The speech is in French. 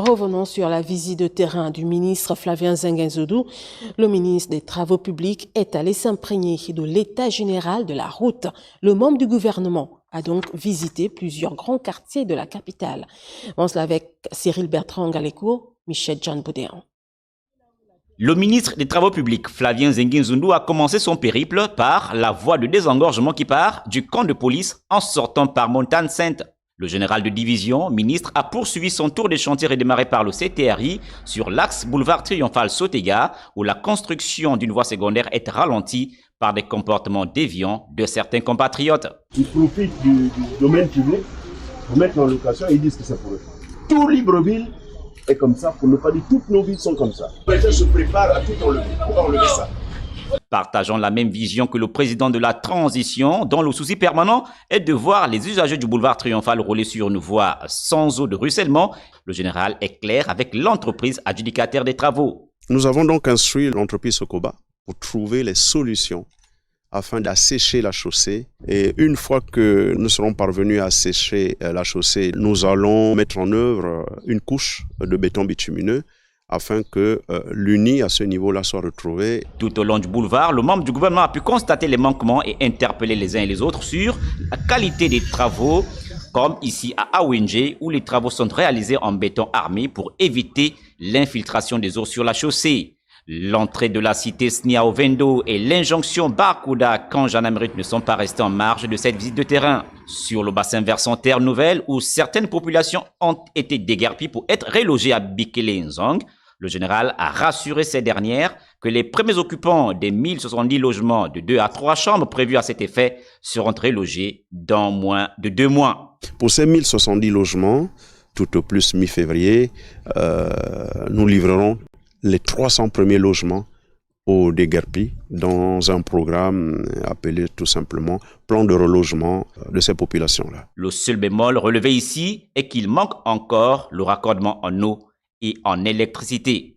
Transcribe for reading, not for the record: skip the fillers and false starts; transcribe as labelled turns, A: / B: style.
A: Revenons sur la visite de terrain du ministre Flavien Zinguenzoudu. Le ministre des Travaux publics est allé s'imprégner de l'état général de la route. Le membre du gouvernement a donc visité plusieurs grands quartiers de la capitale. On se l'a avec Cyril Bertrand Galécourt, Michel John Boudéan.
B: Le ministre des Travaux publics, Flavien Zinguenzoudu, a commencé son périple par la voie de désengorgement qui part du camp de police en sortant par Montagne Sainte. Le général de division, ministre, a poursuivi son tour des chantiers redémarré par le CTRI sur l'axe boulevard Triomphal-Sotega où la construction d'une voie secondaire est ralentie par des comportements déviants de certains compatriotes.
C: Ils profitent du domaine public pour mettre en location et ils disent que c'est pour eux. Tout Libreville est comme ça, pour ne pas dire toutes nos villes sont comme ça. Les gens se préparent à tout enlever, pour enlever ça.
B: Partageant la même vision que le président de la transition, dont le souci permanent est de voir les usagers du boulevard Triomphal rouler sur une voie sans eau de ruissellement, le général est clair avec l'entreprise adjudicataire des travaux.
D: Nous avons donc instruit l'entreprise Sokoba pour trouver les solutions afin d'assécher la chaussée. Et une fois que nous serons parvenus à assécher la chaussée, nous allons mettre en œuvre une couche de béton bitumineux afin que l'uni à ce niveau-là soit retrouvé.
B: Tout au long du boulevard, le membre du gouvernement a pu constater les manquements et interpeller les uns et les autres sur la qualité des travaux, comme ici à Awenje, où les travaux sont réalisés en béton armé pour éviter l'infiltration des eaux sur la chaussée. L'entrée de la cité Sniaovendo et l'injonction Barkuda quand Jeanne-Amérique ne sont pas restés en marge de cette visite de terrain. Sur le bassin versant Terre Nouvelle, où certaines populations ont été déguerpies pour être relogées à Bikele-Nzong, le général a rassuré ces dernières que les premiers occupants des 1070 logements de 2 à 3 chambres prévus à cet effet seront relogés dans moins de 2 mois.
D: Pour ces 1070 logements, tout au plus mi-février, nous livrerons les 300 premiers logements aux déguerpis dans un programme appelé tout simplement plan de relogement de ces populations-là.
B: Le seul bémol relevé ici est qu'il manque encore le raccordement en eau et en électricité.